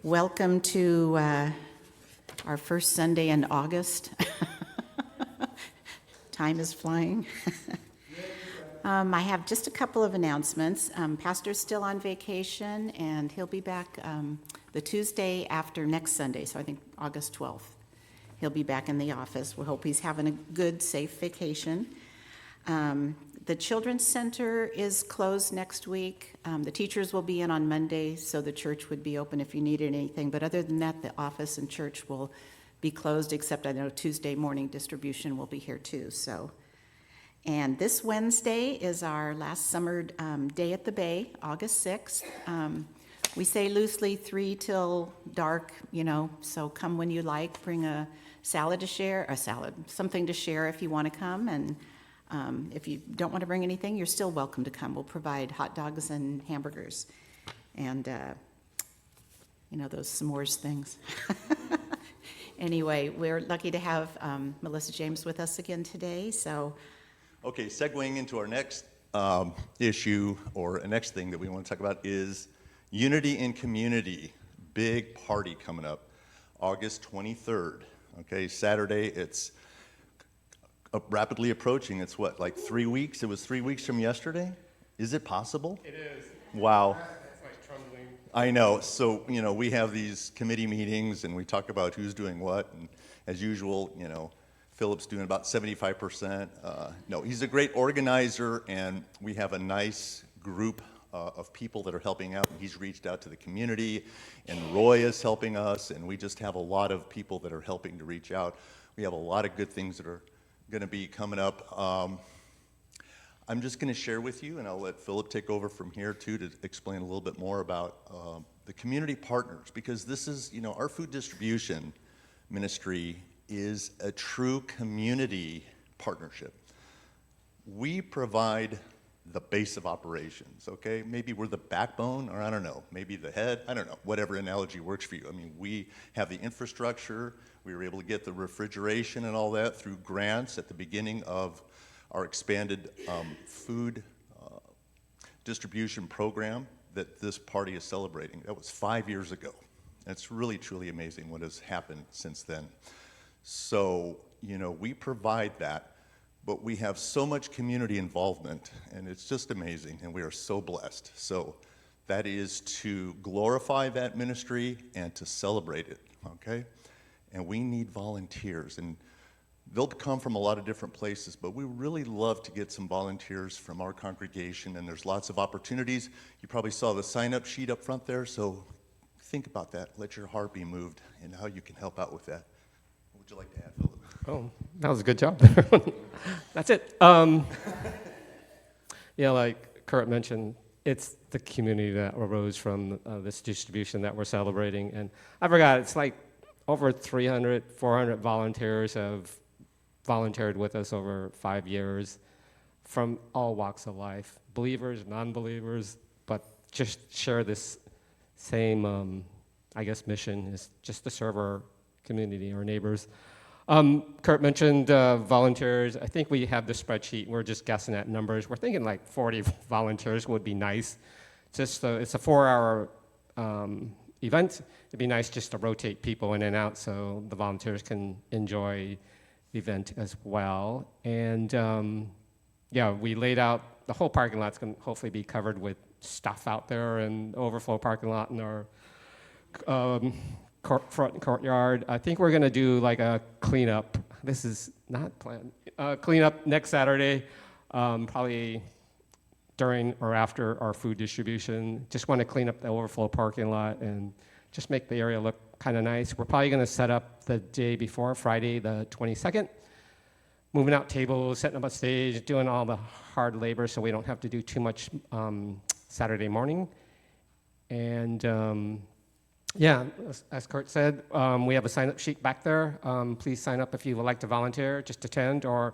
Welcome to our first Sunday in August. Time is flying. I have just a couple of announcements. Pastor's still on vacation, and he'll be back the Tuesday after next Sunday, so I think August 12th. He'll be back in the office. We hope he's having a good, safe vacation. The Children's Center is closed next week. The teachers will be in on Monday, so the church would be open if you needed anything. But other than that, the office and church will be closed, except I know Tuesday morning distribution will be here too. And this Wednesday is our last summer day at the Bay, August 6th. We say loosely 3 till dark, so come when you like. Bring a salad, something to share if you want to come. And if you don't want to bring anything, you're still welcome to come. We'll provide hot dogs and hamburgers and, those s'mores things. Anyway, we're lucky to have Melissa James with us again today. Okay, segueing into our next issue, or next thing that we want to talk about is Unity in Community. Big party coming up, August 23rd. Okay, Saturday. It's rapidly approaching. It's what, like 3 weeks? It was 3 weeks from yesterday? Is it possible? It is. Wow. It's like trembling. I know. So, we have these committee meetings and we talk about who's doing what. And as usual, Philip's doing about 75%. No, he's a great organizer, and we have a nice group of people that are helping out. And he's reached out to the community, and Roy is helping us, and we just have a lot of people that are helping to reach out. We have a lot of good things that are going to be coming up. I'm just going to share with you, and I'll let Philip take over from here too to explain a little bit more about the community partners, because this is, our food distribution ministry is a true community partnership. We provide the base of operations, okay? Maybe we're the backbone, or I don't know, maybe the head, I don't know, whatever analogy works for you. I mean, we have the infrastructure. We were able to get the refrigeration and all that through grants at the beginning of our expanded food distribution program that this party is celebrating. That was 5 years ago. And it's really, truly amazing what has happened since then. So, we provide that, but we have so much community involvement, and it's just amazing, and we are so blessed. So that is to glorify that ministry and to celebrate it, okay? And we need volunteers, and they'll come from a lot of different places, but we really love to get some volunteers from our congregation, and there's lots of opportunities. You probably saw the sign-up sheet up front there, so think about that. Let your heart be moved and how you can help out with that. What would you like to add, Philip? Oh, that was a good job. That's it. Like Kurt mentioned, it's the community that arose from this distribution that we're celebrating. And I forgot, it's like over 300, 400 volunteers have volunteered with us over 5 years from all walks of life, believers, non-believers, but just share this same, mission is just to serve our community, our neighbors. Kurt mentioned volunteers. I think we have the spreadsheet. We're just guessing at numbers. We're thinking like 40 volunteers would be nice. It's a 4-hour event. It'd be nice just to rotate people in and out so the volunteers can enjoy the event as well. And we laid out the whole parking lot's going to hopefully be covered with stuff out there, and overflow parking lot in our front courtyard. I think we're going to do like a cleanup. This is not planned. Cleanup next Saturday, probably during or after our food distribution. Just want to clean up the overflow parking lot and just make the area look kind of nice. We're probably going to set up the day before, Friday the 22nd, moving out tables, setting up a stage, doing all the hard labor so we don't have to do too much Saturday morning. And as Kurt said, we have a sign-up sheet back there. Please sign up if you would like to volunteer, just attend, or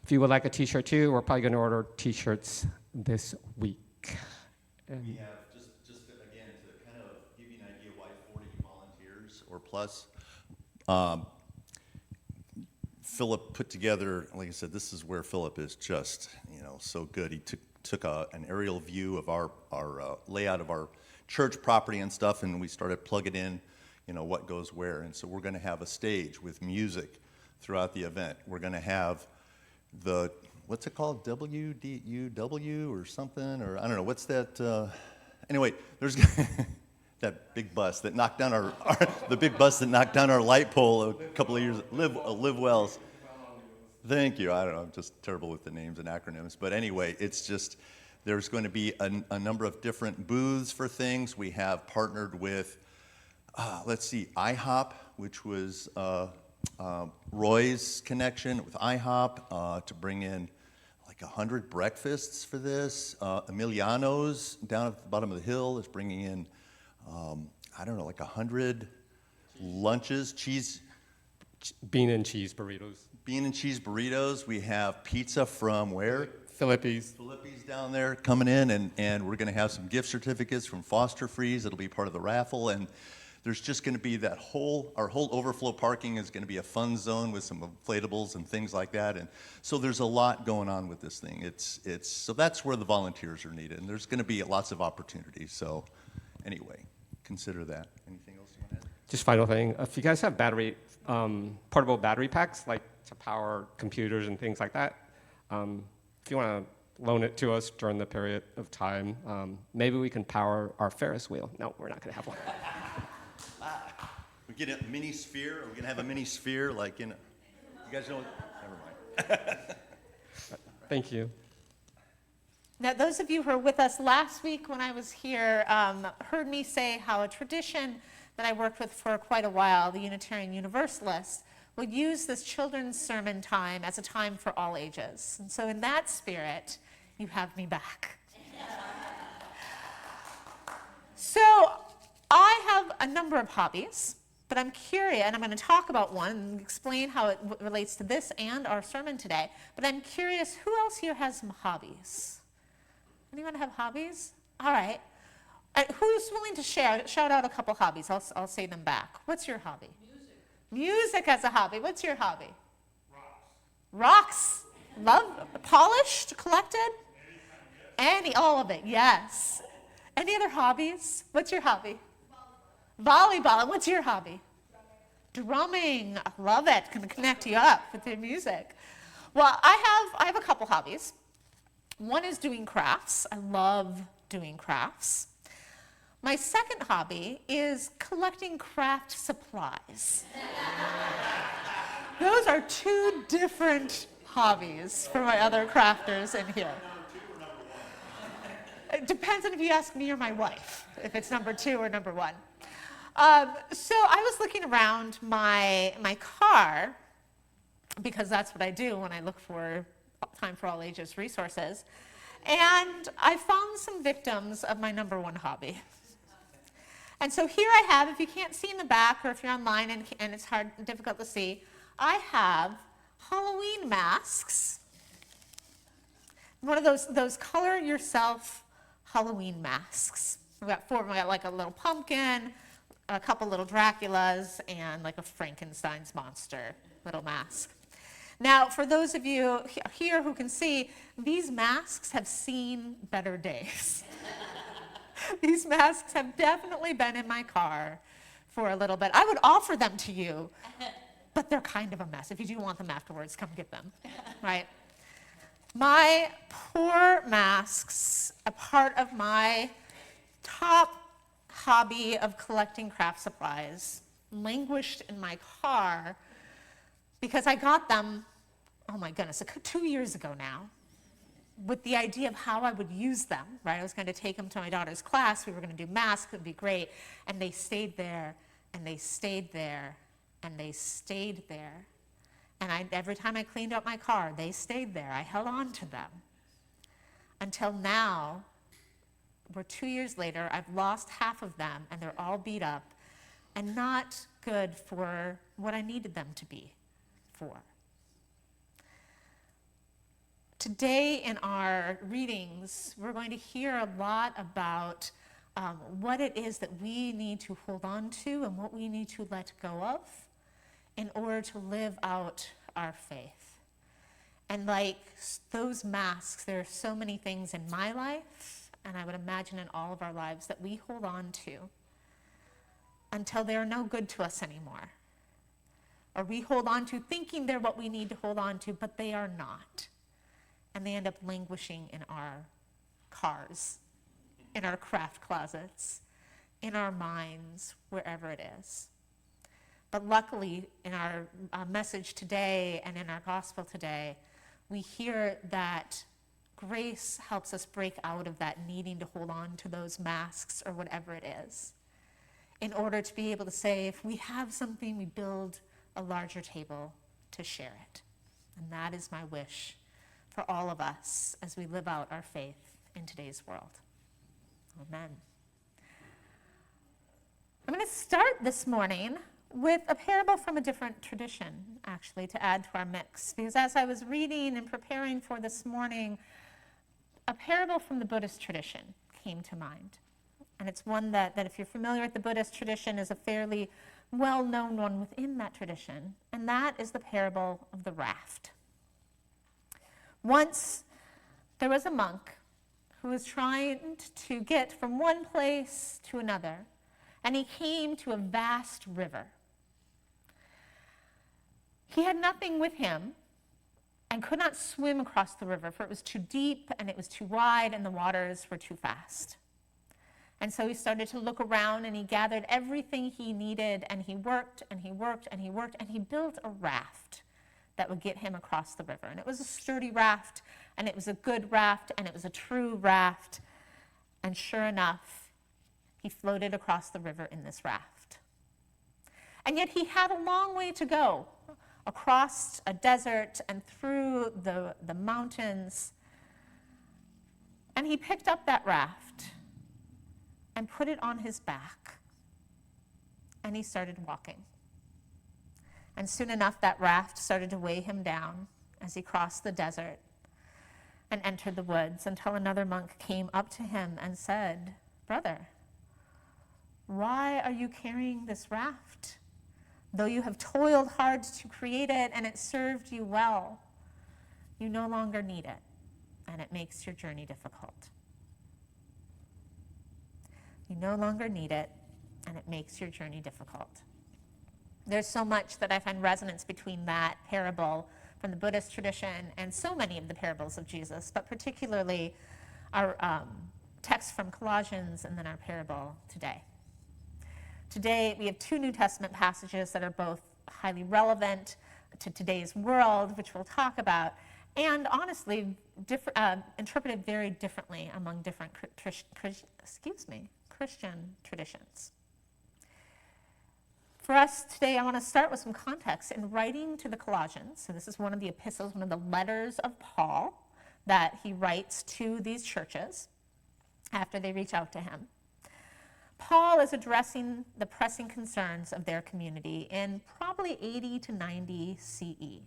if you would like a T-shirt too. We're probably going to order T-shirts this week. And we have, just again, to kind of give you an idea why 40 volunteers or plus, Philip put together, like I said, this is where Philip is just, so good. He took an aerial view of our layout of our church property and stuff, and we started plugging in, what goes where. And so we're going to have a stage with music throughout the event. We're going to have what's it called, WDUW or something, or I don't know, what's that? Anyway, there's that big bus that knocked down the big bus that knocked down our light pole a couple of years, Live Wells. Thank you. I don't know, I'm just terrible with the names and acronyms. But anyway, it's just, there's going to be a number of different booths for things. We have partnered with, IHOP, which was Roy's connection with IHOP to bring in like 100 breakfasts for this. Emiliano's down at the bottom of the hill is bringing in, like 100 lunches, Bean and cheese burritos. Bean and cheese burritos. We have pizza from where? Philippi's Down there coming in, and we're going to have some gift certificates from Foster Freeze. It'll be part of the raffle, and there's just going to be our whole overflow parking is going to be a fun zone with some inflatables and things like that. And so there's a lot going on with this thing. So that's where the volunteers are needed, and there's going to be lots of opportunities. So anyway, consider that. Anything else you want to add? Just final thing, if you guys have portable battery packs, like to power computers and things like that, if you want to loan it to us during the period of time, maybe we can power our Ferris wheel. No, we're not going to have one. We get a mini sphere. Are we going to have a mini sphere like in? You guys know? Never mind. Thank you. Now, those of you who were with us last week when I was here heard me say how a tradition that I worked with for quite a while, the Unitarian Universalists, would use this children's sermon time as a time for all ages. And so in that spirit, you have me back. So I have a number of hobbies, but I'm curious, and I'm going to talk about one and explain how it relates to this and our sermon today, but I'm curious, who else here has some hobbies? Anyone have hobbies? All right. Who's willing to shout out a couple hobbies? I'll say them back. What's your hobby? Music as a hobby. What's your hobby? Rocks. Love, polished, collected? All of it, yes. Any other hobbies? What's your hobby? Volleyball. And what's your hobby? Drumming. I love it. Can connect you up with your music. Well, I have a couple hobbies. One is doing crafts. I love doing crafts. My second hobby is collecting craft supplies. Those are two different hobbies for my other crafters in here. It depends on if you ask me or my wife, if it's number 2 or number 1. So I was looking around my car, because that's what I do when I look for Time for All Ages resources, and I found some victims of my number 1 hobby. And so here I have, if you can't see in the back, or if you're online and it's difficult to see, I have Halloween masks. One of those color yourself Halloween masks. We've got 4 of them. We got like a little pumpkin, a couple little Draculas, and like a Frankenstein's monster little mask. Now, for those of you here who can see, these masks have seen better days. These masks have definitely been in my car for a little bit. I would offer them to you, but they're kind of a mess. If you do want them afterwards, come get them, right? My poor masks, a part of my top hobby of collecting craft supplies, languished in my car because I got them, oh my goodness, 2 years ago now, with the idea of how I would use them, right? I was going to take them to my daughter's class. We were going to do masks. It would be great. And they stayed there, and they stayed there, and they stayed there. And every time I cleaned up my car, they stayed there. I held on to them. Until now, we're 2 years later, I've lost half of them, and they're all beat up and not good for what I needed them to be for. Today in our readings, we're going to hear a lot about what it is that we need to hold on to and what we need to let go of in order to live out our faith. And like those masks, there are so many things in my life and I would imagine in all of our lives, that we hold on to until they are no good to us anymore. Or we hold on to thinking they're what we need to hold on to, but they are not. And they end up languishing in our cars, in our craft closets, in our minds, wherever it is. But luckily, in our message today and in our gospel today, we hear that grace helps us break out of that needing to hold on to those masks or whatever it is, in order to be able to say, if we have something, we build a larger table to share it. And that is my wish for all of us as we live out our faith in today's world. Amen. I'm going to start this morning with a parable from a different tradition, actually, to add to our mix. Because as I was reading and preparing for this morning, a parable from the Buddhist tradition came to mind. And it's one that if you're familiar with the Buddhist tradition, is a fairly well-known one within that tradition. And that is the parable of the raft. Once there was a monk who was trying to get from one place to another, and he came to a vast river. He had nothing with him and could not swim across the river, for it was too deep and it was too wide and the waters were too fast. And so he started to look around and he gathered everything he needed, and he worked and he worked and he worked, and he built a raft that would get him across the river. And it was a sturdy raft, and it was a good raft, and it was a true raft. And sure enough, he floated across the river in this raft. And yet he had a long way to go, across a desert and through the mountains. And he picked up that raft and put it on his back, and he started walking. And soon enough, that raft started to weigh him down as he crossed the desert and entered the woods, until another monk came up to him and said, "Brother, why are you carrying this raft? Though you have toiled hard to create it and it served you well, you no longer need it, and it makes your journey difficult." You no longer need it, and it makes your journey difficult. There's so much that I find resonance between that parable from the Buddhist tradition and so many of the parables of Jesus, but particularly our text from Colossians and then our parable today. Today, we have two New Testament passages that are both highly relevant to today's world, which we'll talk about, and honestly, interpreted very differently among different Christian traditions. For us today, I want to start with some context. In writing to the Colossians, so this is one of the epistles, one of the letters of Paul that he writes to these churches after they reach out to him. Paul is addressing the pressing concerns of their community in probably 80 to 90 CE.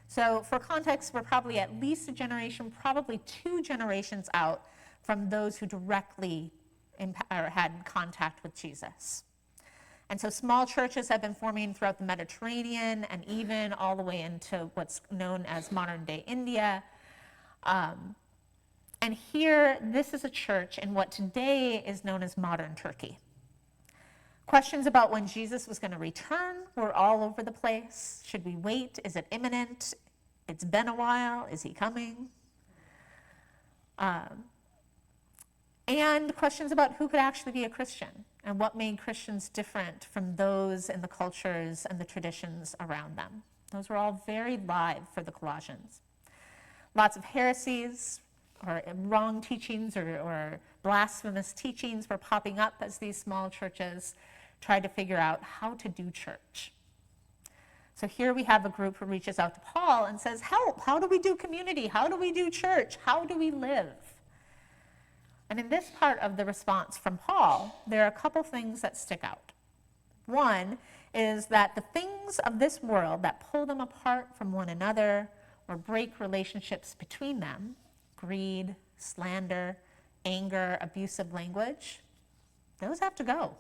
So for context, we're probably at least a generation, probably 2 generations out from those who directly had contact with Jesus. And so small churches have been forming throughout the Mediterranean and even all the way into what's known as modern-day India. And here, this is a church in what today is known as modern Turkey. Questions about when Jesus was going to return were all over the place. Should we wait? Is it imminent? It's been a while. Is he coming? And questions about who could actually be a Christian and what made Christians different from those in the cultures and the traditions around them. Those were all very live for the Colossians. Lots of heresies or wrong teachings or blasphemous teachings were popping up as these small churches tried to figure out how to do church. So here we have a group who reaches out to Paul and says, "Help, how do we do community? How do we do church? How do we live?" And in this part of the response from Paul, there are a couple things that stick out. One is that the things of this world that pull them apart from one another or break relationships between them, greed, slander, anger, abusive language, those have to go.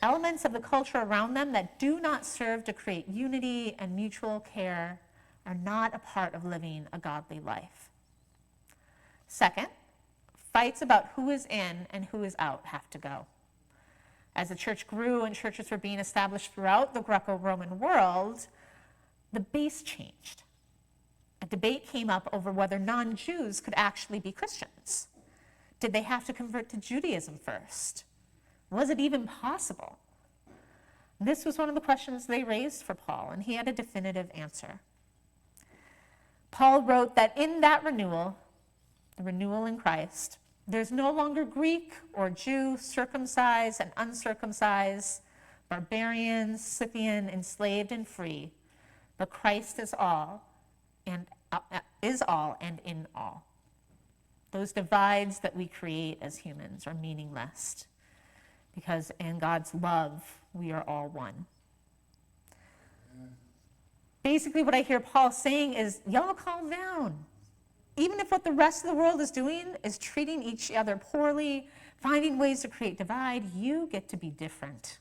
Elements of the culture around them that do not serve to create unity and mutual care are not a part of living a godly life. Second, Fights about who is in and who is out have to go. As the church grew and churches were being established throughout the Greco-Roman world, the base changed. A debate came up over whether non-Jews could actually be Christians. Did they have to convert to Judaism first? Was it even possible? This was one of the questions they raised for Paul, and he had a definitive answer. Paul wrote that in that renewal, the renewal in Christ, there's no longer Greek or Jew, circumcised and uncircumcised, barbarian, Scythian, enslaved and free, but Christ is all and in all. Those divides that we create as humans are meaningless, because in God's love, we are all one. Basically, what I hear Paul saying is, y'all calm down. Even if what the rest of the world is doing is treating each other poorly, finding ways to create divide, you get to be different.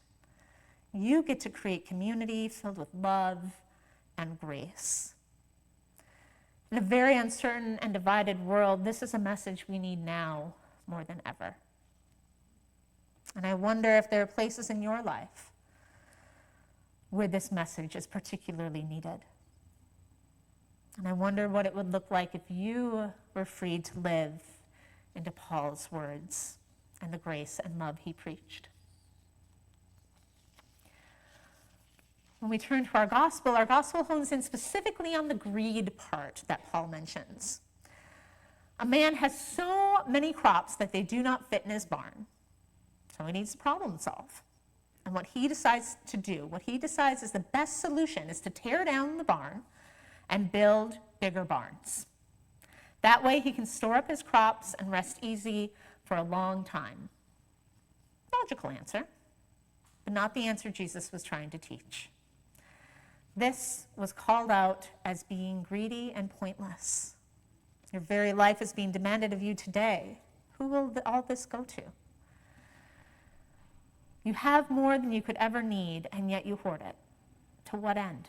You get to create community filled with love and grace. In a very uncertain and divided world, this is a message we need now more than ever. And I wonder if there are places in your life where this message is particularly needed. And I wonder what it would look like if you were free to live into Paul's words and the grace and love he preached. When we turn to our gospel hones in specifically on the greed part that Paul mentions. A man has so many crops that they do not fit in his barn, so he needs to problem solve. And what he decides to do, what he decides is the best solution is to tear down the barn and build bigger barns. That way he can store up his crops and rest easy for a long time. Logical answer, but not the answer Jesus was trying to teach. This was called out as being greedy and pointless. Your very life is being demanded of you today. Who will all this go to? You have more than you could ever need, and yet you hoard it. To what end?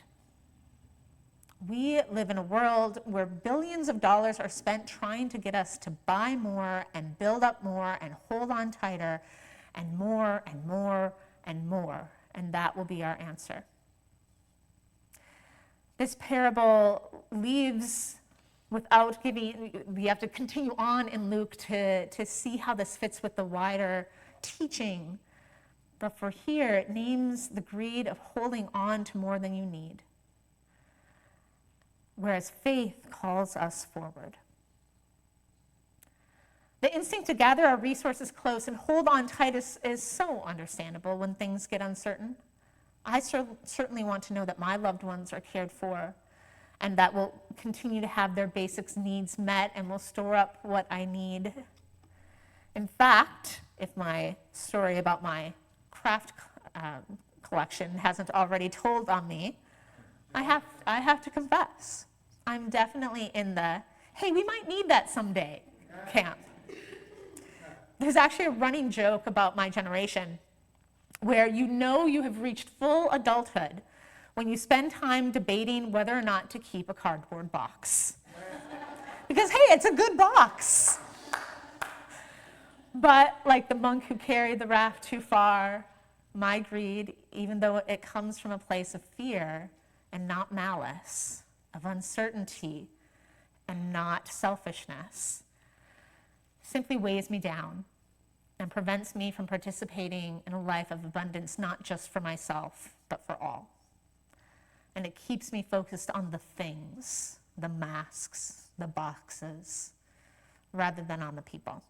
We live in a world where billions of dollars are spent trying to get us to buy more and build up more and hold on tighter and more and more and more, and that will be our answer. This parable leaves without giving, we have to continue on in Luke to see how this fits with the wider teaching. But for here, it names the greed of holding on to more than you need, whereas faith calls us forward. The instinct to gather our resources close and hold on tight is so understandable when things get uncertain. I certainly want to know that my loved ones are cared for and that will continue to have their basic needs met and will store up what I need. In fact, if my story about my craft collection hasn't already told on me, I have to confess, I'm definitely in the, hey, we might need that someday camp. There's actually a running joke about my generation where you know you have reached full adulthood when you spend time debating whether or not to keep a cardboard box. Because, hey, it's a good box. But like the monk who carried the raft too far, my greed, even though it comes from a place of fear and not malice, of uncertainty and not selfishness, simply weighs me down and prevents me from participating in a life of abundance, not just for myself, but for all. And it keeps me focused on the things, the masks, the boxes, rather than on the people.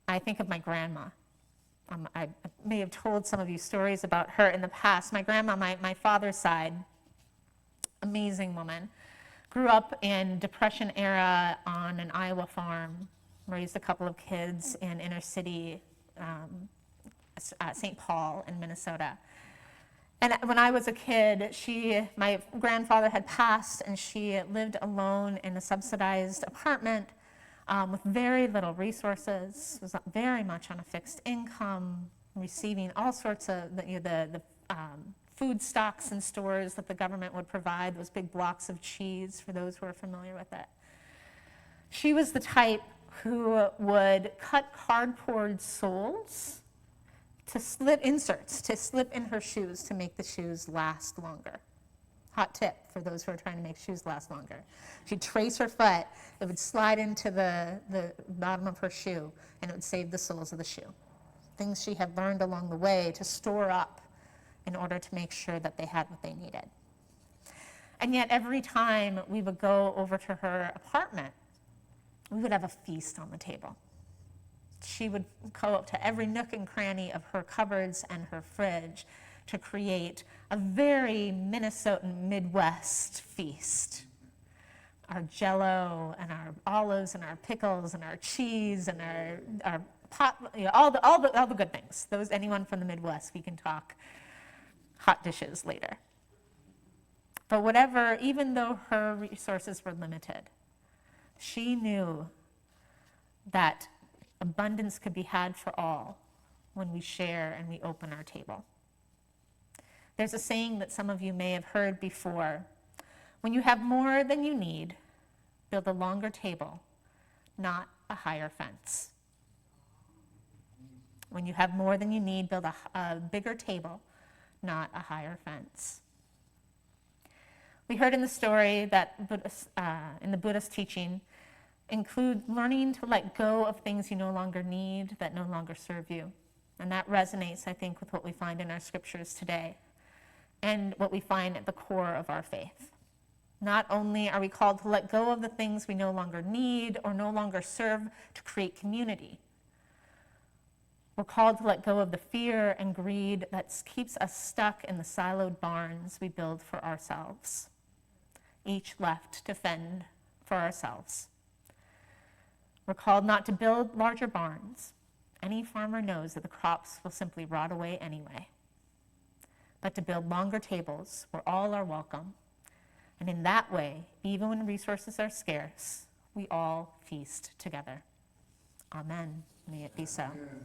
I think of my grandma. I may have told some of you stories about her in the past. My grandma, my father's side, amazing woman, grew up in Depression era on an Iowa farm, raised a couple of kids in inner city, St. Paul in Minnesota. And when I was a kid, my grandfather had passed and she lived alone in a subsidized apartment with very little resources, was very much on a fixed income, receiving all sorts of the food stocks in stores that the government would provide, those big blocks of cheese for those who are familiar with it. She was the type who would cut cardboard soles to slip inserts, to slip in her shoes to make the shoes last longer. Hot tip for those who are trying to make shoes last longer. She'd trace her foot, it would slide into the bottom of her shoe, and it would save the soles of the shoe. Things she had learned along the way to store up in order to make sure that they had what they needed. And yet every time we would go over to her apartment, we would have a feast on the table. She would go up to every nook and cranny of her cupboards and her fridge to create a very Minnesotan Midwest feast. Our Jell-O and our olives and our pickles and our cheese and our pot, all the good things. Those, anyone from the Midwest, we can talk hot dishes later. But whatever, even though her resources were limited, she knew that abundance could be had for all when we share and we open our table. There's a saying that some of you may have heard before. When you have more than you need, build a longer table, not a higher fence. When you have more than you need, build a bigger table, not a higher fence. We heard in the story that in the Buddhist teaching include learning to let go of things you no longer need, that no longer serve you. And that resonates, I think, with what we find in our scriptures today and what we find at the core of our faith. Not only are we called to let go of the things we no longer need or no longer serve to create community, we're called to let go of the fear and greed that keeps us stuck in the siloed barns we build for ourselves, each left to fend for ourselves. We're called not to build larger barns. Any farmer knows that the crops will simply rot away anyway. But to build longer tables where all are welcome. And in that way, even when resources are scarce, we all feast together. Amen. May it be so. Amen.